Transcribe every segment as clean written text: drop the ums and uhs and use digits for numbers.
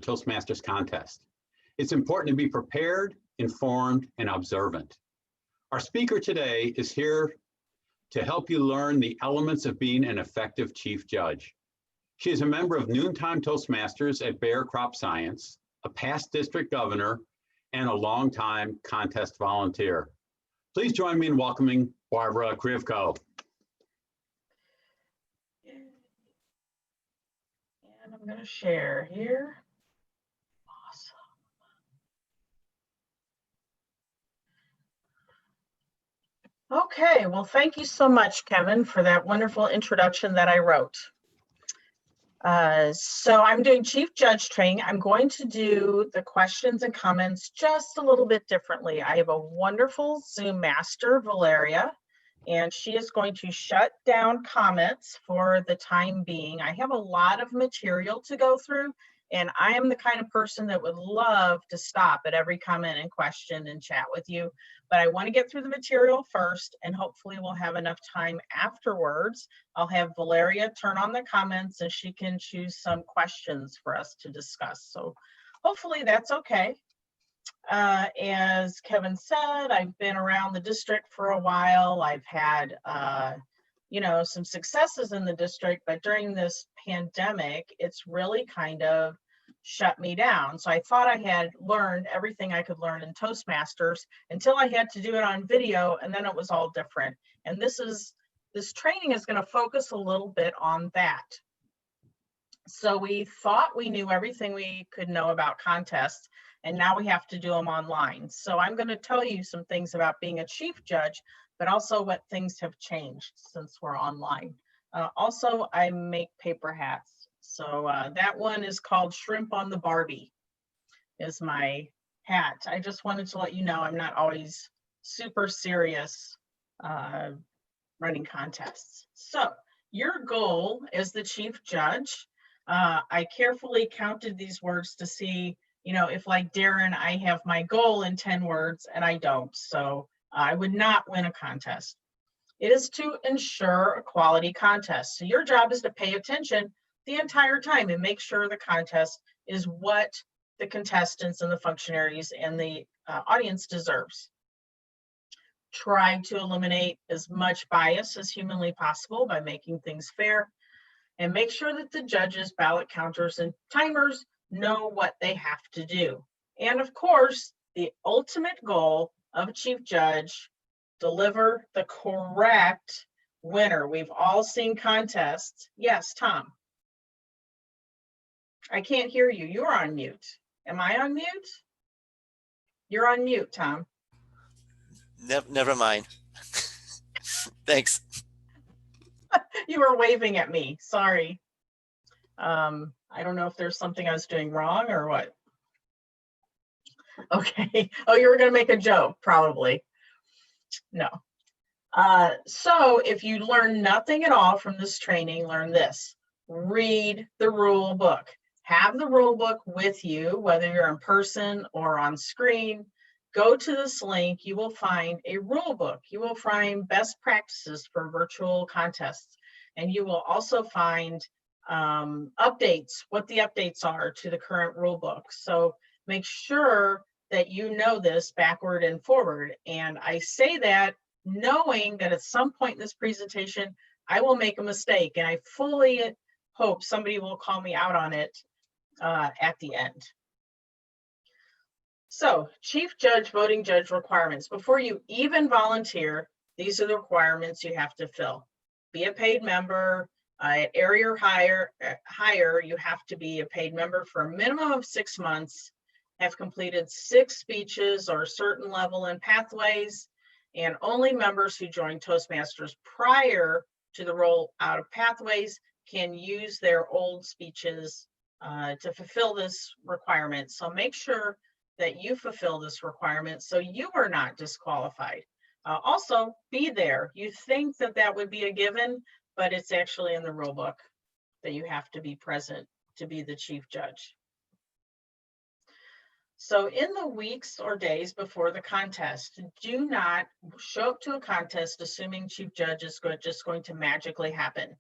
Toastmasters contest. It's important to be prepared, informed, and observant. Our speaker today is here to help you learn the elements of being an effective chief judge. She is a member of Noontime Toastmasters at Bayer Crop Science, a past district governor, and a longtime contest volunteer. Please join me in welcoming Barbara Krivko. And I'm going to share here. Awesome. Okay, well, thank you so much, Kevin, for that wonderful introduction that I wrote. So I'm doing Chief Judge training. I'm going to do the questions and comments just a little bit differently. I have a wonderful Zoom master, Valeria, and she is going to shut down comments for the time being. I have a lot of material to go through, and I am the kind of person that would love to stop at every comment and question and chat with you. But I want to get through the material first, and hopefully we'll have enough time afterwards. I'll have Valeria turn on the comments and she can choose some questions for us to discuss. So hopefully that's okay. As Kevin said, I've been around the district for a while. I've had, some successes in the district, but during this pandemic, it's really kind of shut me down. So I thought I had learned everything I could learn in Toastmasters until I had to do it on video, and then it was all different. And this training is going to focus a little bit on that. So we thought we knew everything we could know about contests, and now we have to do them online. So I'm going to tell you some things about being a chief judge, but also what things have changed since we're online. Also, I make paper hats. So that one is called Shrimp on the Barbie, is my hat. I just wanted to let you know I'm not always super serious running contests. So your goal as the chief judge, I carefully counted these words to see, if like Darren, I have my goal in 10 words and I don't. So I would not win a contest. It is to ensure a quality contest. So your job is to pay attention the entire time and make sure the contest is what the contestants and the functionaries and the audience deserves. Try to eliminate as much bias as humanly possible by making things fair, and make sure that the judges, ballot counters, and timers know what they have to do. And of course, the ultimate goal of a chief judge, deliver the correct winner. We've all seen contests. Yes, Tom. I can't hear you. You're on mute. Am I on mute? You're on mute, Tom. Never mind. Thanks. You were waving at me. Sorry. I don't know if there's something I was doing wrong or what. Okay. Oh, you were going to make a joke, probably. No. So if you learn nothing at all from this training, learn this. Read the rule book. Have the rule book with you, whether you're in person or on screen. Go to this link. You will find a rule book. You will find best practices for virtual contests. And you will also find updates, what the updates are to the current rule book. So make sure that you know this backward and forward. And I say that knowing that at some point in this presentation, I will make a mistake. And I fully hope somebody will call me out on it at the end. So, chief judge, voting judge requirements. Before you even volunteer, these are the requirements you have to fill. Be a paid member. At area or higher, you have to be a paid member for a minimum of 6 months, have completed 6 speeches or a certain level in pathways, and only members who joined Toastmasters prior to the roll out of pathways can use their old speeches to fulfill this requirement. So make sure that you fulfill this requirement so you are not disqualified. Also, be there. You think that that would be a given, but it's actually in the rule book that you have to be present to be the chief judge. So in the weeks or days before the contest, do not show up to a contest assuming chief judge is just going to magically happen.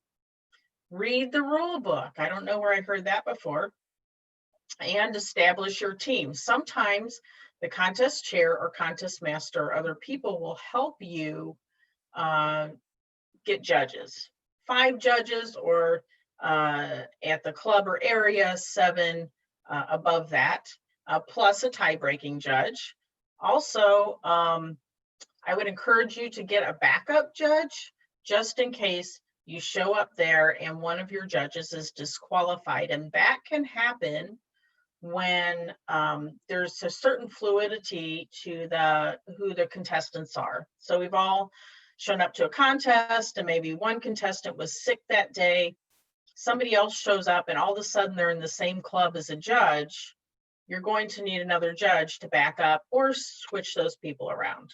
Read the rule book. I don't know where I heard that before. and establish your team. Sometimes the contest chair or contest master or other people will help you get judges, 5 judges, or at the club or area, 7 above that, plus a tie-breaking judge. Also, I would encourage you to get a backup judge just in case you show up there and one of your judges is disqualified. And that can happen when there's a certain fluidity to who the contestants are. So we've all shown up to a contest and maybe one contestant was sick that day. Somebody else shows up and all of a sudden they're in the same club as a judge. You're going to need another judge to back up or switch those people around.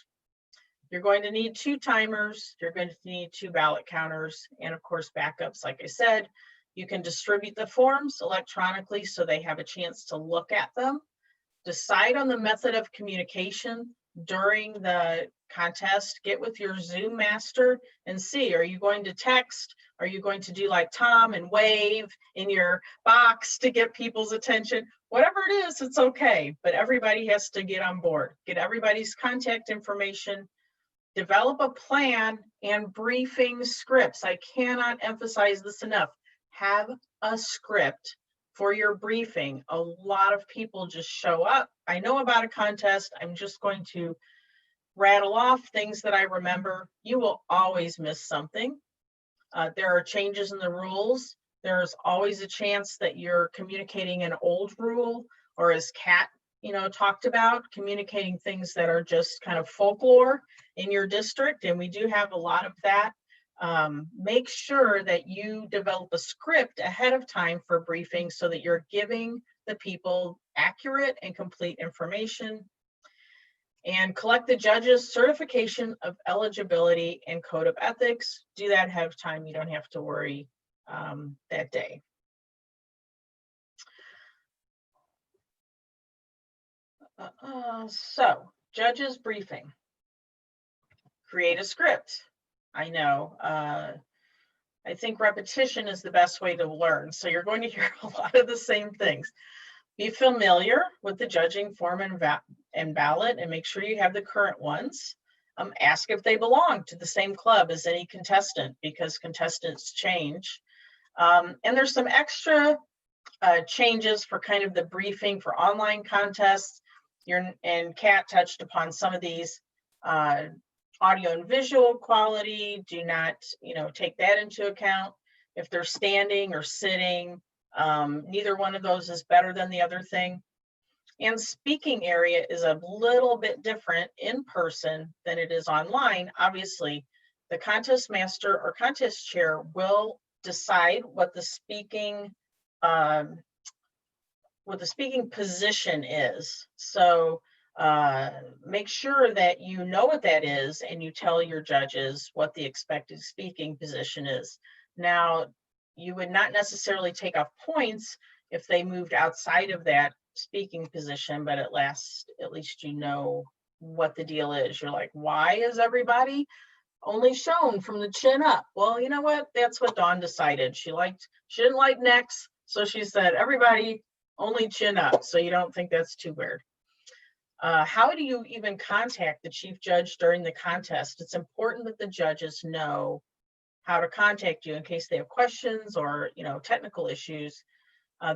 You're going to need 2 timers. You're going to need 2 ballot counters, and of course backups. Like I said, you can distribute the forms electronically so they have a chance to look at them. Decide on the method of communication during the contest. Get with your Zoom master and see, are you going to text? Are you going to do like Tom and wave in your box to get people's attention? Whatever it is, it's okay, but everybody has to get on board. Get everybody's contact information. Develop a plan and briefing scripts. I cannot emphasize this enough. Have a script for your briefing. A lot of people just show up. I know about a contest. I'm just going to rattle off things that I remember. You will always miss something. There are changes in the rules. There's always a chance that you're communicating an old rule, or as Kat talked about, communicating things that are just kind of folklore in your district, and we do have a lot of that. Make sure that you develop a script ahead of time for briefing so that you're giving the people accurate and complete information. And collect the judge's certification of eligibility and code of ethics. Do that ahead of time. You don't have to worry that day. So, judges briefing. Create a script. I know. I think repetition is the best way to learn. So you're going to hear a lot of the same things. Be familiar with the judging form and ballot, and make sure you have the current ones. Ask if they belong to the same club as any contestant, because contestants change. And there's some extra changes for kind of the briefing for online contests. And Kat touched upon some of these. Audio and visual quality, do not take that into account. If they're standing or sitting, neither one of those is better than the other thing. And speaking area is a little bit different in person than it is online. Obviously, the contest master or contest chair will decide what the speaking position is. So make sure that you know what that is and you tell your judges what the expected speaking position is. Now, you would not necessarily take off points if they moved outside of that speaking position, but at least you know what the deal is. You're like, why is everybody only shown from the chin up? Well, you know what? That's what Dawn decided. She didn't like necks, so she said everybody only chin up, so you don't think that's too weird. How do you even contact the chief judge during the contest? It's important that the judges know how to contact you in case they have questions or technical issues.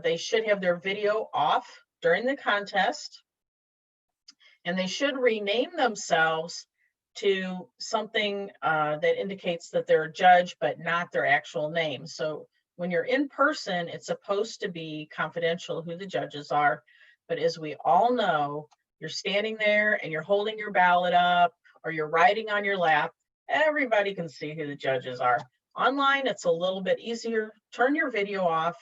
They should have their video off during the contest, and they should rename themselves to something that indicates that they're a judge, but not their actual name. So when you're in person, it's supposed to be confidential who the judges are. But as we all know, you're standing there and you're holding your ballot up or you're writing on your lap, everybody can see who the judges are. Online, it's a little bit easier. Turn your video off,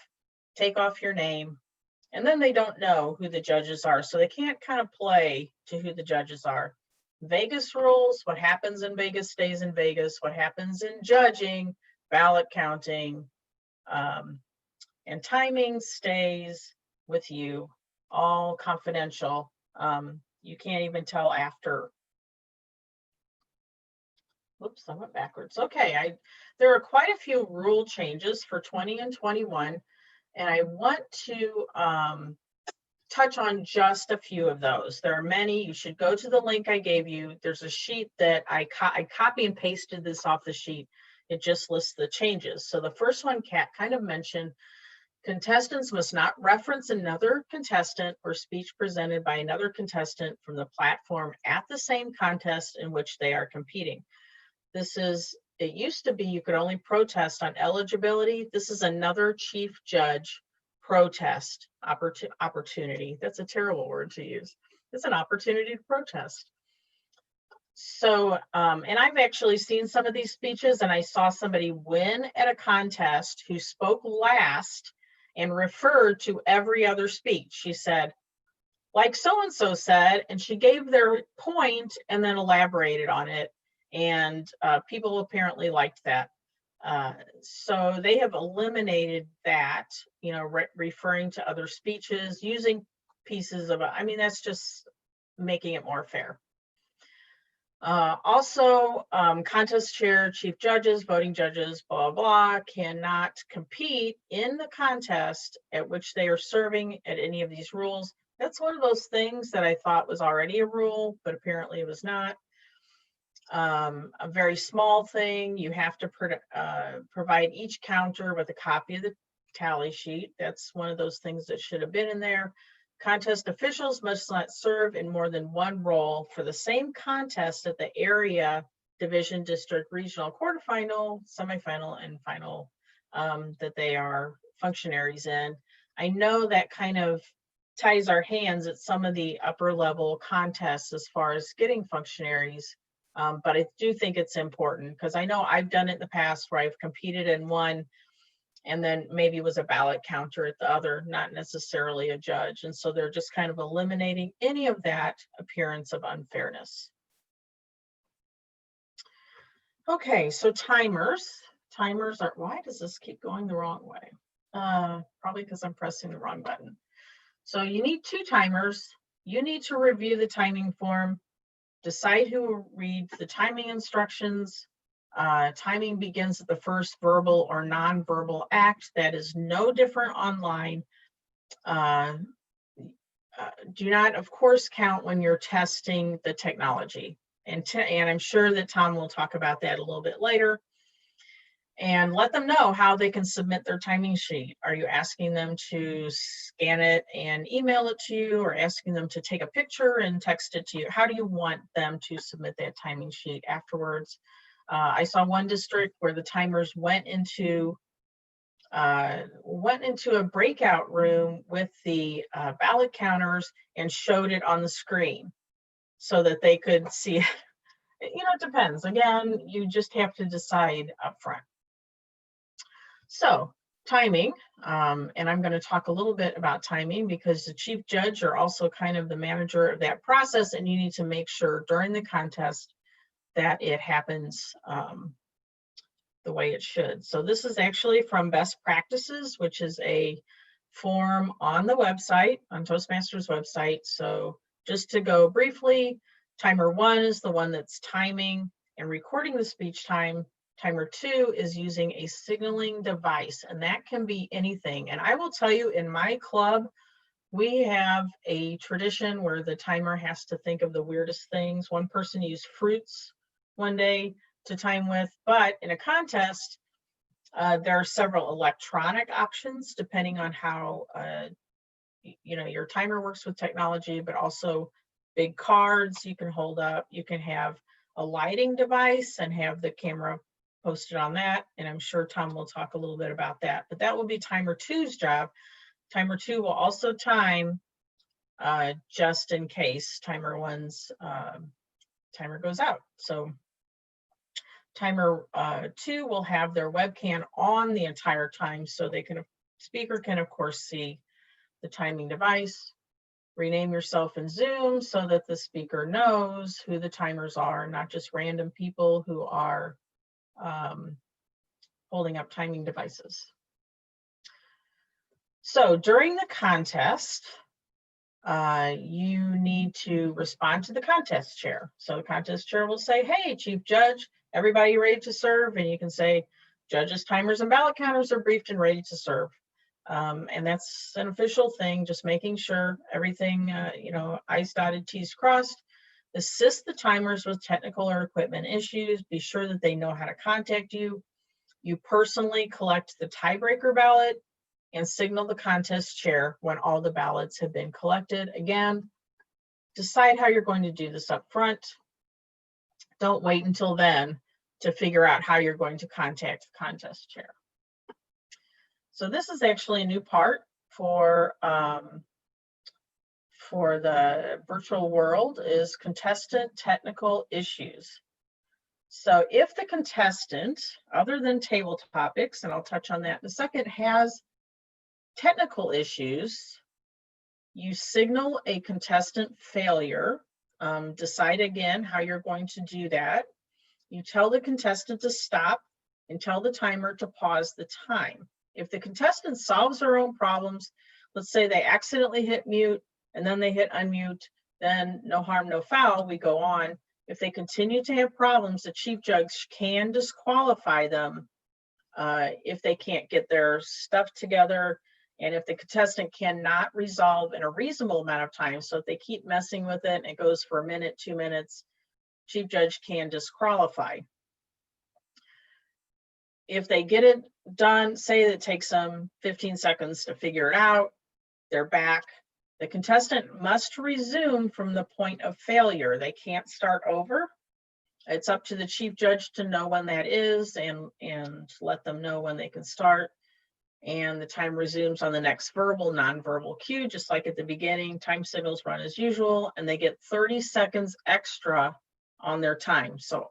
take off your name, and then they don't know who the judges are. So they can't kind of play to who the judges are. Vegas rules, what happens in Vegas stays in Vegas. What happens in judging, ballot counting, and timing stays with you, all confidential. You can't even tell after. Whoops, I went backwards. Okay, there are quite a few rule changes for 20 and 21, and I want to touch on just a few of those. There are many. You should go to the link I gave you. There's a sheet that I copy and pasted this off the sheet. It just lists the changes. So the first one, Kat kind of mentioned, contestants must not reference another contestant or speech presented by another contestant from the platform at the same contest in which they are competing. This is, it used to be you could only protest on eligibility. This is another chief judge protest opportunity. That's a terrible word to use. It's an opportunity to protest. So, and I've actually seen some of these speeches, and I saw somebody win at a contest who spoke last and referred to every other speech. She said, like so-and-so said, and she gave their point and then elaborated on it. And people apparently liked that. So they have eliminated that, you know, referring to other speeches, using pieces of, I mean, that's just making it more fair. Also, contest chair, chief judges, voting judges, blah, blah, cannot compete in the contest at which they are serving at any of these rules. That's one of those things that I thought was already a rule, but apparently it was not. A very small thing, you have to provide each counter with a copy of the tally sheet. That's one of those things that should have been in there. Contest officials must not serve in more than one role for the same contest at the area, division, district, regional, quarterfinal, semifinal, and final that they are functionaries in. I know that kind of ties our hands at some of the upper level contests as far as getting functionaries. But I do think it's important because I know I've done it in the past where I've competed in one and then maybe was a ballot counter at the other, not necessarily a judge. And so they're just kind of eliminating any of that appearance of unfairness. Okay, so timers. Timers are, why does this keep going the wrong way? Probably because I'm pressing the wrong button. So you need 2 timers. You need to review the timing form. Decide who will read the timing instructions. Timing begins at the first verbal or non-verbal act. That is no different online. Do not, of course, count when you're testing the technology. And I'm sure that Tom will talk about that a little bit later. And let them know how they can submit their timing sheet. Are you asking them to scan it and email it to you, or asking them to take a picture and text it to you? How do you want them to submit that timing sheet afterwards? I saw one district where the timers went into a breakout room with the ballot counters and showed it on the screen so that they could see it. You know, it depends. Again, you just have to decide up front. So timing, and I'm going to talk a little bit about timing because the chief judge are also kind of the manager of that process, and you need to make sure during the contest that it happens the way it should. So this is actually from Best Practices, which is a form on the website, on Toastmasters website. So just to go briefly, timer 1 is the one that's timing and recording the speech time. Timer 2 is using a signaling device, and that can be anything. And I will tell you, in my club, we have a tradition where the timer has to think of the weirdest things. One person used fruits one day to time with, but in a contest, there are several electronic options depending on how you know, your timer works with technology, but also big cards you can hold up. You can have a lighting device and have the camera posted on that, and I'm sure Tom will talk a little bit about that, but that will be timer 2's job. Timer 2 will also time just in case timer 1's timer goes out. So timer 2 will have their webcam on the entire time, so they can, speaker can of course see the timing device. Rename yourself in Zoom so that the speaker knows who the timers are, not just random people who are holding up timing devices. So during the contest, you need to respond to the contest chair. So the contest chair will say, hey, Chief Judge, everybody ready to serve? And you can say, judges, timers, and ballot counters are briefed and ready to serve. And that's an official thing, just making sure everything, I's dotted, T's crossed. Assist the timers with technical or equipment issues. Be sure that they know how to contact you. You personally collect the tiebreaker ballot and signal the contest chair when all the ballots have been collected. Again, decide how you're going to do this up front. Don't wait until then to figure out how you're going to contact the contest chair. So this is actually a new part for the virtual world, is contestant technical issues. So if the contestant, other than table topics, and I'll touch on that in a second, has technical issues, you signal a contestant failure. Decide again how you're going to do that. You tell the contestant to stop and tell the timer to pause the time. If the contestant solves their own problems, let's say they accidentally hit mute and then they hit unmute, then no harm, no foul, we go on. If they continue to have problems, the chief judge can disqualify them if they can't get their stuff together, and if the contestant cannot resolve in a reasonable amount of time. So if they keep messing with it and it goes for a minute, 2 minutes, chief judge can disqualify. If they get it done, say that it takes them 15 seconds to figure it out, they're back. The contestant must resume from the point of failure. They can't start over. It's up to the chief judge to know when that is and let them know when they can start. And the time resumes on the next verbal, nonverbal cue, just like at the beginning. Time signals run as usual, and they get 30 seconds extra on their time. So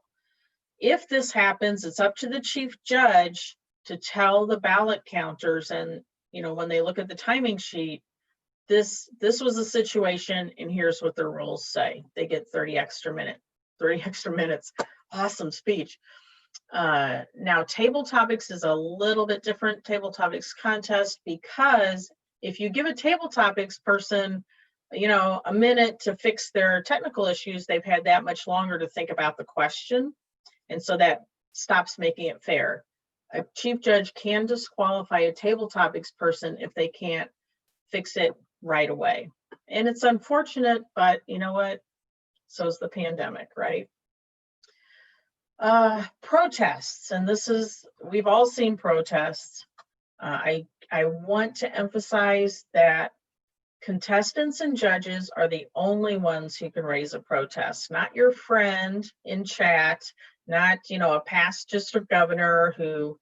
if this happens, it's up to the chief judge to tell the ballot counters, and when they look at the timing sheet, this was a situation and here's what their rules say. They get 30 extra minutes. Awesome speech. Now table topics is a little bit different, table topics contest, because if you give a table topics person a minute to fix their technical issues, they've had that much longer to think about the question, and so that stops making it fair. A chief judge can disqualify a table topics person if they can't fix it right away. And it's unfortunate, but you know what? So is the pandemic, right? Protests, and we've all seen protests. I want to emphasize that contestants and judges are the only ones who can raise a protest, not your friend in chat, not a past district governor who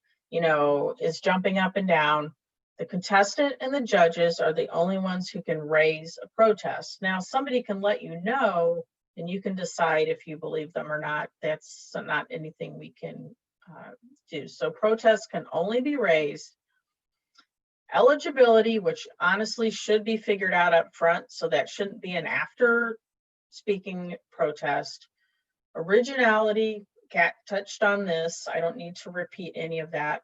is jumping up and down. The contestant and the judges are the only ones who can raise a protest. Now, somebody can let you know, and you can decide if you believe them or not. That's not anything we can do. So protests can only be raised. Eligibility, which honestly should be figured out up front, so that shouldn't be an after speaking protest. Originality, Kat touched on this. I don't need to repeat any of that.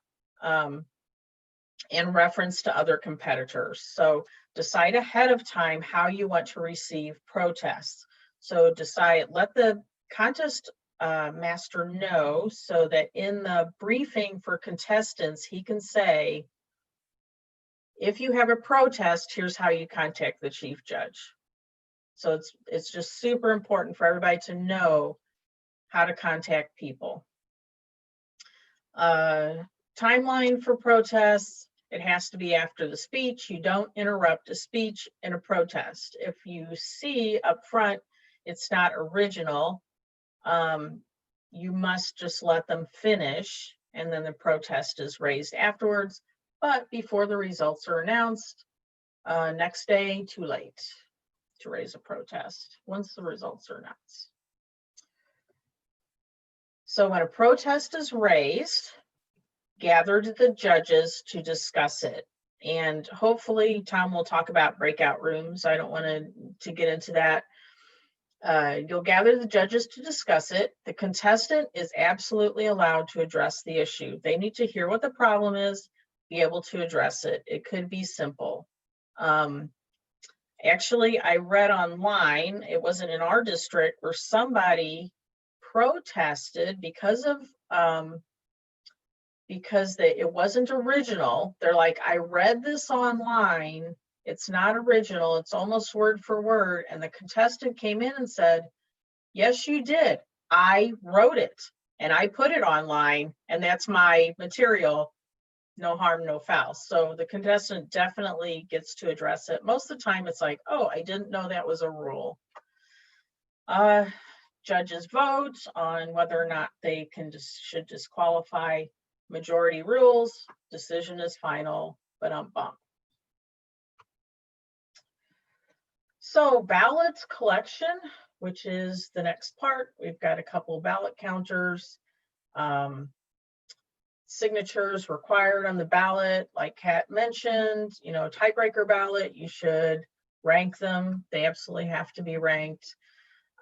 And reference to other competitors. So decide ahead of time how you want to receive protests. So let the contest master know, so that in the briefing for contestants, he can say, if you have a protest, here's how you contact the chief judge. So it's just super important for everybody to know how to contact people. Timeline for protests. It has to be after the speech. You don't interrupt a speech in a protest. If you see up front it's not original, you must just let them finish, and then the protest is raised afterwards, but before the results are announced. Next day, too late to raise a protest once the results are announced. So when a protest is raised, gathered the judges to discuss it. And hopefully Tom will talk about breakout rooms. I don't want to get into that. You'll gather the judges to discuss it. The contestant is absolutely allowed to address the issue. They need to hear what the problem is, be able to address it. It could be simple. Actually, I read online, it wasn't in our district, where somebody protested because because it wasn't original. They're like, I read this online. It's not original. It's almost word for word. And the contestant came in and said, yes, you did. I wrote it and I put it online and that's my material. No harm, no foul. So the contestant definitely gets to address it. Most of the time it's like, oh, I didn't know that was a rule. Judges vote on whether or not they should disqualify. Majority rules, decision is final, but bump. So ballot collection, which is the next part. We've got a couple of ballot counters. Signatures required on the ballot, like Kat mentioned, typebreaker ballot, you should rank them. They absolutely have to be ranked.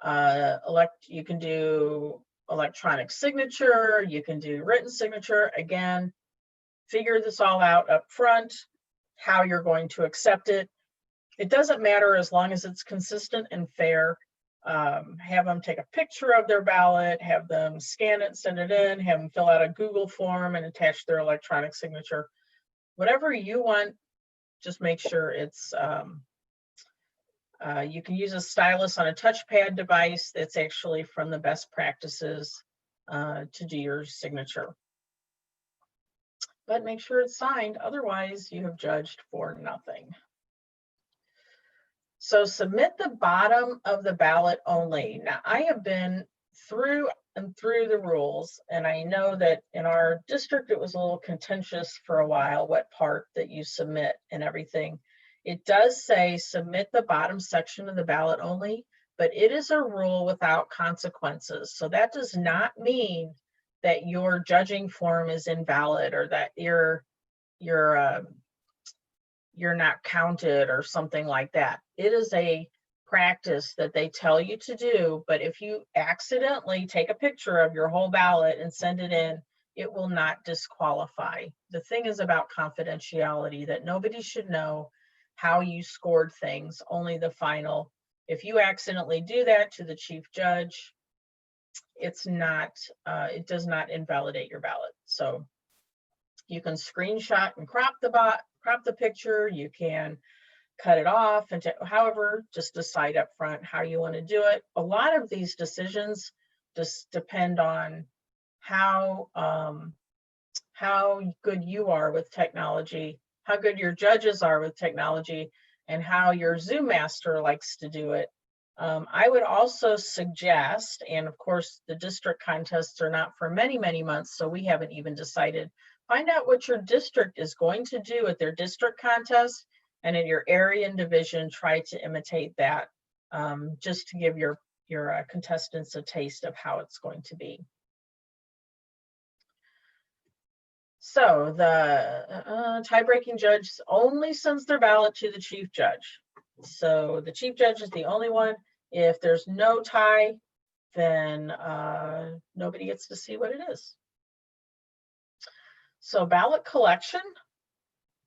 You can do electronic signature, you can do written signature. Again, figure this all out up front, how you're going to accept it. It doesn't matter as long as it's consistent and fair. Have them take a picture of their ballot, have them scan it, send it in, have them fill out a Google form and attach their electronic signature. Whatever you want, just make sure it's, you can use a stylus on a touchpad device that's actually from the best practices to do your signature. But make sure it's signed, otherwise you have judged for nothing. So submit the bottom of the ballot only. Now, I have been through the rules, and I know that in our district, it was a little contentious for a while, what part that you submit and everything. It does say submit the bottom section of the ballot only, but it is a rule without consequences. So that does not mean that your judging form is invalid or that you're not counted or something like that. It is a practice that they tell you to do, but if you accidentally take a picture of your whole ballot and send it in, it will not disqualify. The thing is about confidentiality, that nobody should know how you scored things, only the final. If you accidentally do that to the chief judge, it does not invalidate your ballot. So you can screenshot and crop the picture, you can cut it off, and however, just decide up front how you want to do it. A lot of these decisions just depend on how good you are with technology, how good your judges are with technology, and how your Zoom master likes to do it. I would also suggest, and of course the district contests are not for many, many months, so we haven't even decided. Find out what your district is going to do at their district contest, and in your area and division, try to imitate that, just to give your contestants a taste of how it's going to be. So the tie-breaking judge only sends their ballot to the chief judge. So the chief judge is the only one. If there's no tie, then nobody gets to see what it is. So ballot collection,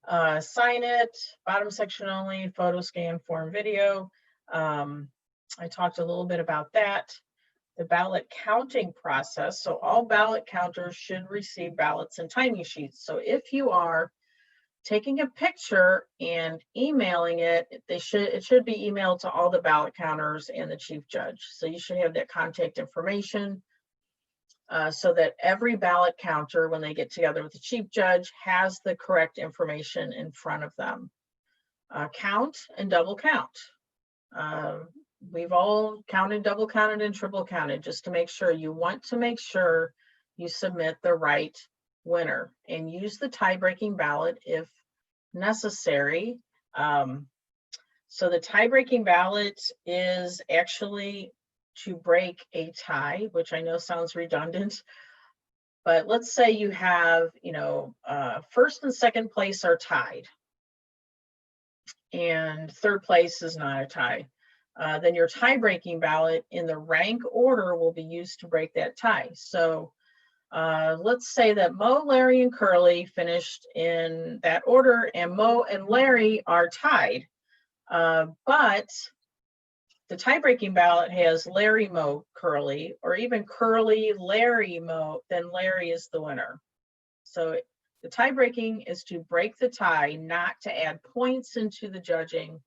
sign it, bottom section only, photo scan, form, video. I talked a little bit about that. The ballot counting process. So all ballot counters should receive ballots and timing sheets. So if you are taking a picture and emailing it, it should be emailed to all the ballot counters and the chief judge. So you should have that contact information so that every ballot counter, when they get together with the chief judge, has the correct information in front of them. Count and double count. We've all counted, double counted, and triple counted just to make sure. You want to make sure you submit the right winner and use the tie-breaking ballot if necessary. So the tie-breaking ballot is actually to break a tie, which I know sounds redundant, but let's say you have, first and second place are tied and third place is not a tie. Then your tie-breaking ballot in the rank order will be used to break that tie. So let's say that Mo, Larry, and Curly finished in that order, and Mo and Larry are tied. But the tie-breaking ballot has Larry, Mo, Curly, or even Curly, Larry, Mo, then Larry is the winner. So the tie breaking is to break the tie, not to add points into the judging,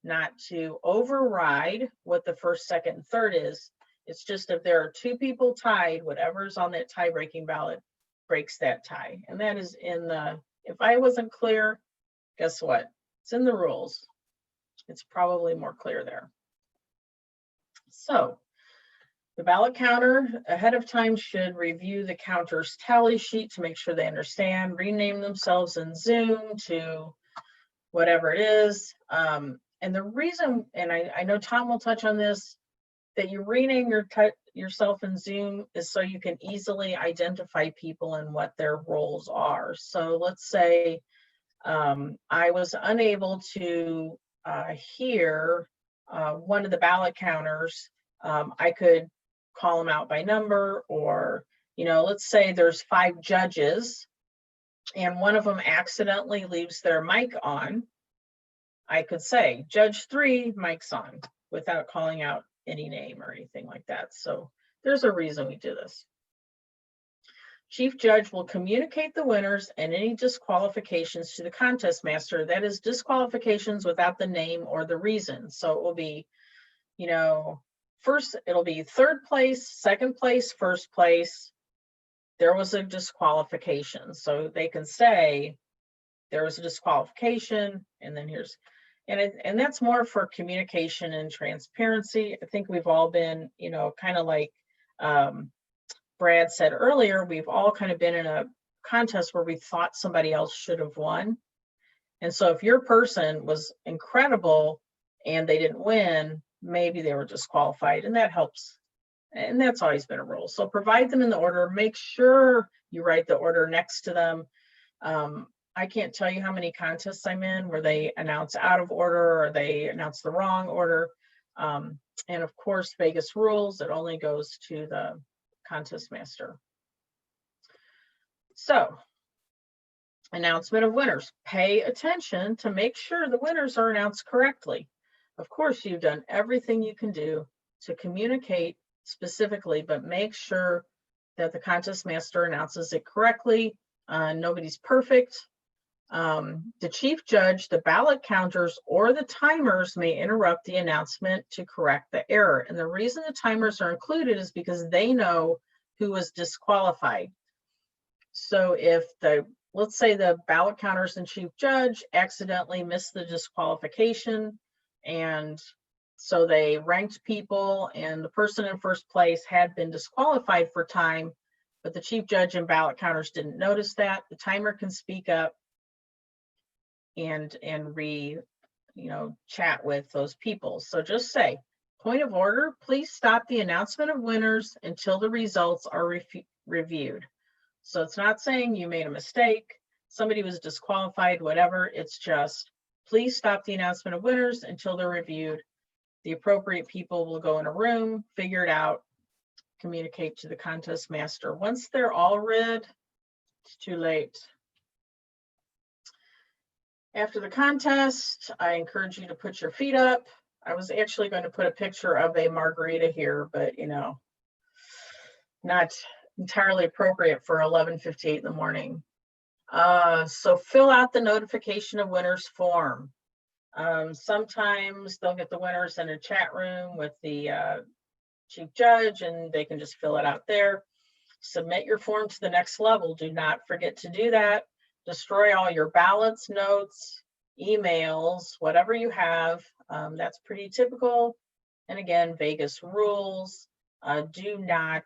not to override what the first, second, and third is. It's just if there are two people tied, whatever's on that tie breaking ballot breaks that tie. And that is in the, if I wasn't clear, guess what? It's in the rules. It's probably more clear there. So the ballot counter ahead of time should review the counter's tally sheet to make sure they understand, rename themselves in Zoom to whatever it is. And the reason, and I know Tom will touch on this, that you rename yourself in Zoom is so you can easily identify people and what their roles are. So let's say I was unable to hear one of the ballot counters. I could call them out by number, or, you know, let's say there's 5 judges and one of them accidentally leaves their mic on. I could say, Judge 3, mic's on, without calling out any name or anything like that. So there's a reason we do this. Chief Judge will communicate the winners and any disqualifications to the contest master. That is disqualifications without the name or the reason. So it will be, you know, first, it'll be 3rd place, 2nd place, 1st place. There was a disqualification. So they can say there was a disqualification, and then here's, and that's more for communication and transparency. I think we've all been, you know, kind of like Brad said earlier, we've all kind of been in a contest where we thought somebody else should have won. And so if your person was incredible and they didn't win, maybe they were disqualified, and that helps. And that's always been a rule. So provide them in the order, make sure you write the order next to them. I can't tell you how many contests I'm in where they announce out of order or they announce the wrong order. And of course, Vegas rules, it only goes to the contest master. So, announcement of winners. Pay attention to make sure the winners are announced correctly. Of course, you've done everything you can do to communicate specifically, but make sure that the contest master announces it correctly. Nobody's perfect. The chief judge, the ballot counters, or the timers may interrupt the announcement to correct the error. And the reason the timers are included is because they know who was disqualified. So if let's say the ballot counters and chief judge accidentally missed the disqualification, and so they ranked people and the person in 1st place had been disqualified for time, but the chief judge and ballot counters didn't notice that, the timer can speak up and chat with those people. So just say, point of order, please stop the announcement of winners until the results are reviewed. So it's not saying you made a mistake, somebody was disqualified, whatever. It's just, please stop the announcement of winners until they're reviewed. The appropriate people will go in a room, figure it out, communicate to the contest master. Once they're all read, it's too late. After the contest, I encourage you to put your feet up. I was actually going to put a picture of a margarita here, but you know, not entirely appropriate for 11:58 in the morning. So fill out the notification of winners form. Sometimes they'll get the winners in a chat room with the chief judge, and they can just fill it out there. Submit your form to the next level. Do not forget to do that. Destroy all your ballots, notes, emails, whatever you have. That's pretty typical. And again, Vegas rules. Do not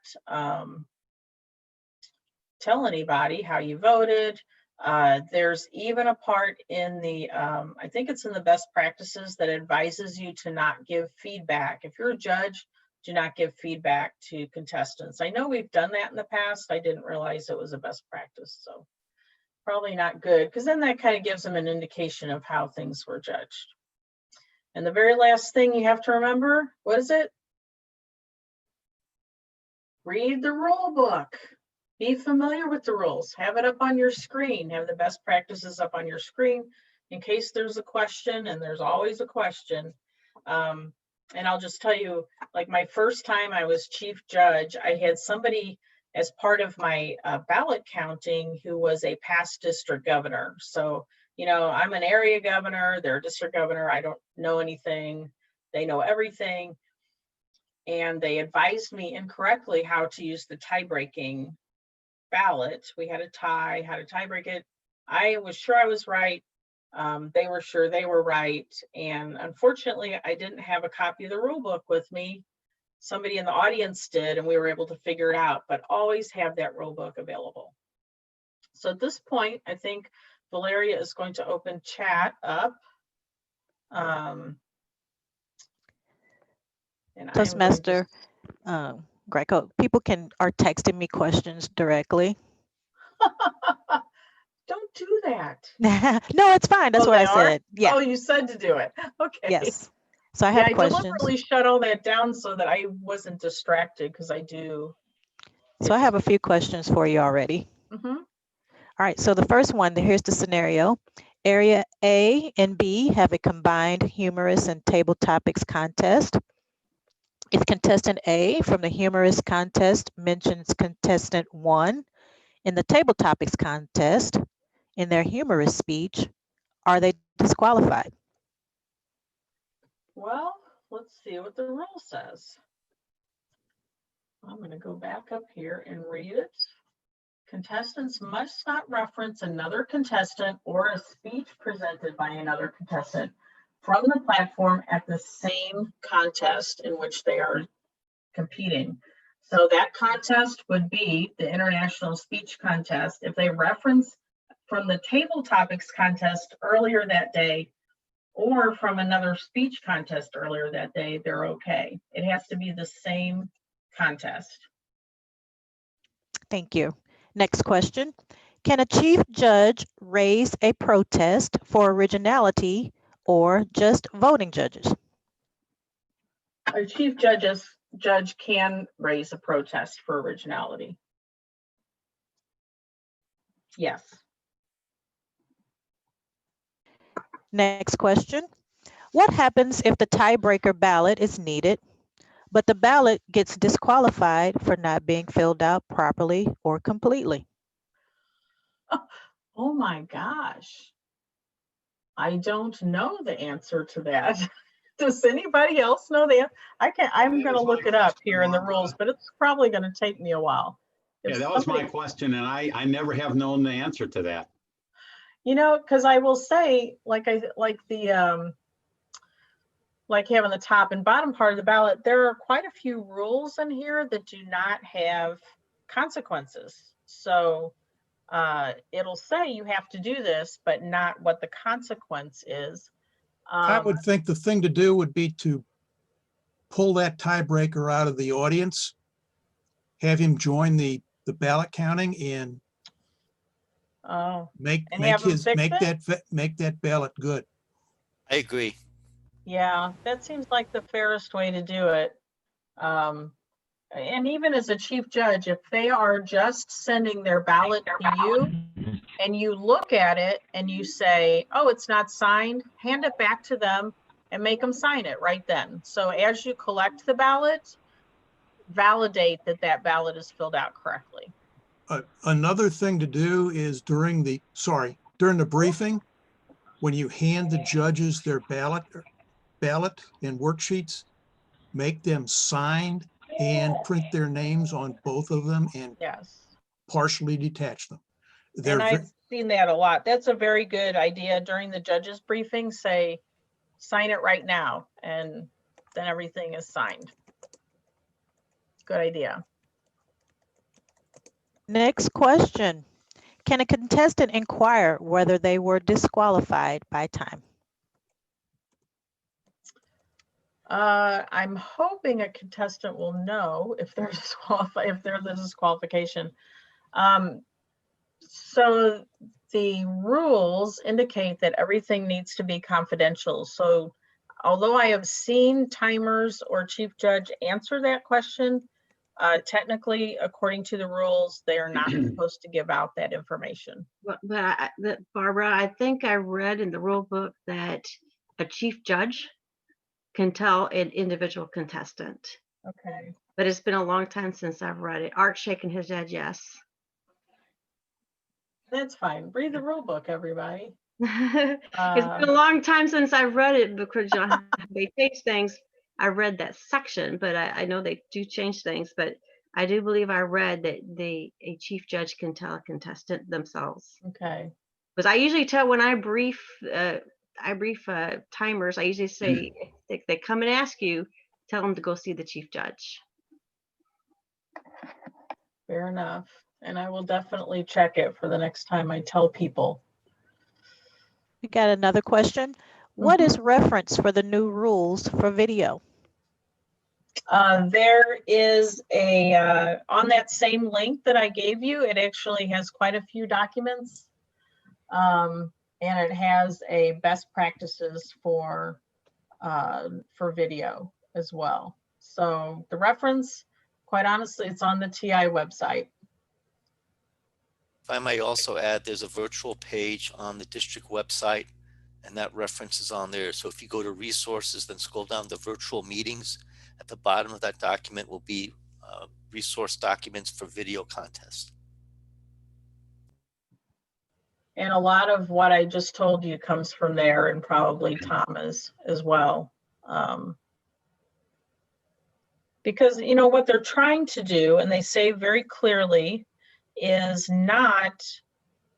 tell anybody how you voted. There's even a part in the, I think it's in the best practices, that advises you to not give feedback. If you're a judge, do not give feedback to contestants. I know we've done that in the past. I didn't realize it was a best practice. So probably not good, because then that kind of gives them an indication of how things were judged. And the very last thing you have to remember, what is it? Read the rule book. Be familiar with the rules. Have it up on your screen. Have the best practices up on your screen in case there's a question, and there's always a question. And I'll just tell you, like my first time I was chief judge, I had somebody as part of my ballot counting who was a past district governor. So, you know, I'm an area governor, they're a district governor, I don't know anything, they know everything. And they advised me incorrectly how to use the tie-breaking ballot. We had a tie, how to tie-break it. I was sure I was right. They were sure they were right. And unfortunately, I didn't have a copy of the rule book with me. Somebody in the audience did, and we were able to figure it out, but always have that rule book available. So at this point, I think Valeria is going to open chat up. And Toastmaster Greco, people are texting me questions directly. Don't do that. No, it's fine. That's what I said. Yeah. Oh, you said to do it. Okay. Yes. So I have questions. I deliberately shut all that down so that I wasn't distracted, because I do. So I have a few questions for you already. Mm-hmm. All right. So the first one, here's the scenario. Area A and B have a combined humorous and table topics contest. If contestant A from the humorous contest mentions contestant 1 in the table topics contest in their humorous speech, are they disqualified? Well, let's see what the rule says. I'm going to go back up here and read it. Contestants must not reference another contestant or a speech presented by another contestant from the platform at the same contest in which they are competing. So that contest would be the International Speech Contest. If they reference from the Table Topics contest earlier that day or from another speech contest earlier that day, they're okay. It has to be the same contest. Thank you. Next question. Can a chief judge raise a protest for originality or just voting judges? A chief judge can raise a protest for originality. Yes. Next question. What happens if the tiebreaker ballot is needed, but the ballot gets disqualified for not being filled out properly or completely? Oh my gosh. I don't know the answer to that. Does anybody else know the answer? I'm going to look it up here in the rules, but it's probably going to take me a while. Yeah, that was my question, and I never have known the answer to that. You know, because I will say, like having the top and bottom part of the ballot, there are quite a few rules in here that do not have consequences. So it'll say you have to do this, but not what the consequence is. I would think the thing to do would be to pull that tiebreaker out of the audience, have him join the ballot counting, and make that ballot good. I agree. Yeah, that seems like the fairest way to do it. And even as a chief judge, if they are just sending their ballot to you and you look at it and you say, oh, it's not signed, hand it back to them and make them sign it right then. So as you collect the ballot, validate that that ballot is filled out correctly. Another thing to do is during the briefing, when you hand the judges their ballot and worksheets, make them signed and print their names on both of them and partially detach them. And I've seen that a lot. That's a very good idea. During the judges briefing, say, sign it right now, and then everything is signed. Good idea. Next question. Can a contestant inquire whether they were disqualified by time? I'm hoping a contestant will know if they're disqualified, if there's a disqualification. So the rules indicate that everything needs to be confidential. So although I have seen timers or chief judge answer that question, technically, according to the rules, they are not supposed to give out that information. But Barbara, I think I read in the rule book that a chief judge can tell an individual contestant. Okay. but it's been a long time since I've read it. Art's shaking his head, yes. That's fine. Read the rule book, everybody. It's been a long time since I've read it because they change things. I read that section, but I know they do change things. But I do believe I read that a chief judge can tell a contestant themselves. Okay. Because I usually tell when I brief timers, I usually say if they come and ask you, tell them to go see the chief judge. Fair enough. And I will definitely check it for the next time I tell people. We got another question. What is reference for the new rules for video? There is a, on that same link that I gave you, it actually has quite a few documents. And it has a best practices for video as well. So the reference, quite honestly, it's on the TI website. If I may also add, there's a virtual page on the district website, and that reference is on there. So if you go to resources, then scroll down to virtual meetings, at the bottom of that document will be resource documents for video contest. And a lot of what I just told you comes from there, and probably Tom as well. Because, you know, what they're trying to do, and they say very clearly, is not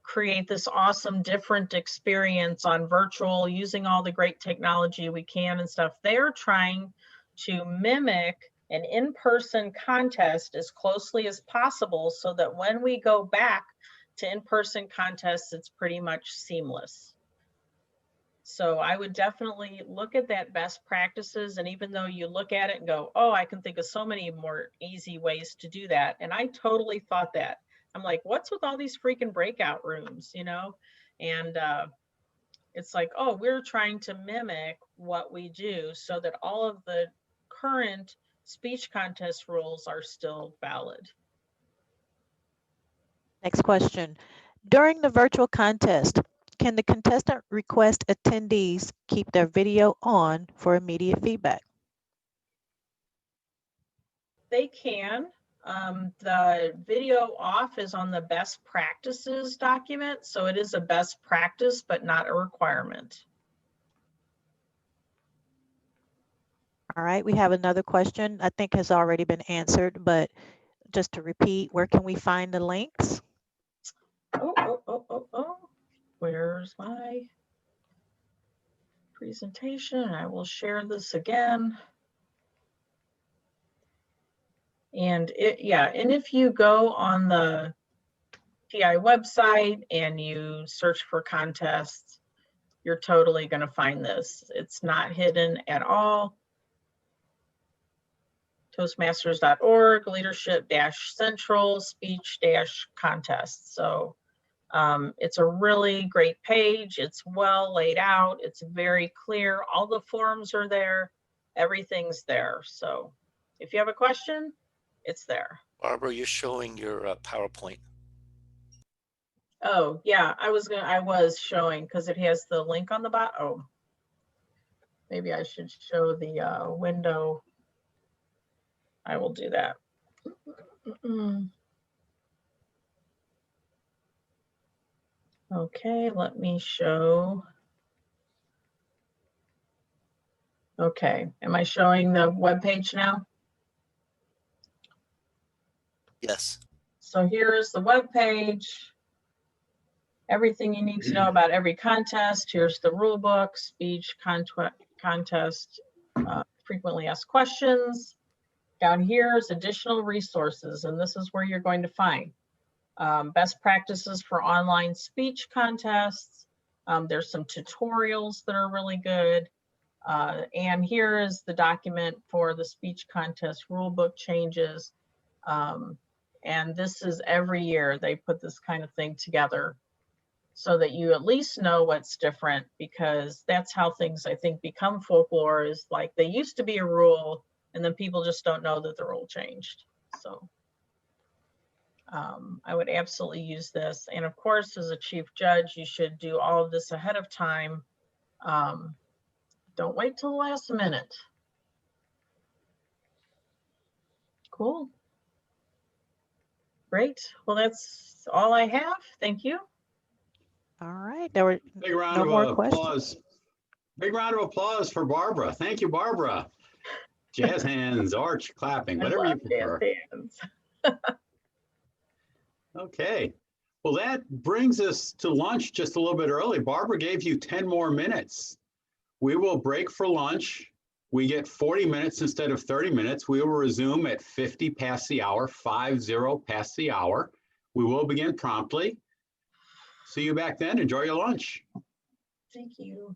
create this awesome different experience on virtual using all the great technology we can and stuff. They're trying to mimic an in-person contest as closely as possible so that when we go back to in-person contests, it's pretty much seamless. So I would definitely look at that best practices. And even though you look at it and go, oh, I can think of so many more easy ways to do that. And I totally thought that. I'm like, what's with all these freaking breakout rooms, you know? And it's like, oh, we're trying to mimic what we do so that all of the current speech contest rules are still valid. Next question. During the virtual contest, can the contestant request attendees keep their video on for immediate feedback? They can. The video off is on the best practices document. So it is a best practice, but not a requirement. All right, we have another question I think has already been answered, but just to repeat, where can we find the links? Oh. Where's my presentation? I will share this again. And and if you go on the TI website and you search for contests, you're totally going to find this. It's not hidden at all. Toastmasters.org, leadership-central, speech-contest. So it's a really great page. It's well laid out. It's very clear. All the forms are there. Everything's there. So if you have a question, it's there. Barbara, you're showing your PowerPoint. Oh yeah, I was showing because it has the link on the bottom. Oh, maybe I should show the window. I will do that. Okay, let me show. Okay, am I showing the web page now? Yes. So here's the web page. Everything you need to know about every contest. Here's the rule book, speech, contest, frequently asked questions. Down here is additional resources, and this is where you're going to find best practices for online speech contests. There's some tutorials that are really good. And here is the document for the speech contest rulebook changes. And this is every year they put this kind of thing together so that you at least know what's different, because that's how things, I think, become folklore, is like they used to be a rule and then people just don't know that the rule changed. So I would absolutely use this. And of course, as a chief judge, you should do all of this ahead of time. Don't wait till the last minute. Cool. Great. Well, that's all I have. Thank you. All right, there were Big round no of more questions. applause. Big round of applause for Barbara. Thank you, Barbara. Jazz hands, arch clapping, I whatever you love jazz prefer. hands. Okay. Well, that brings us to lunch just a little bit early. Barbara gave you 10 more minutes. We will break for lunch. We get 40 minutes instead of 30 minutes. We will resume at 50 past the hour, 50 past the hour. We will begin promptly. See you back then. Enjoy your lunch. Thank you.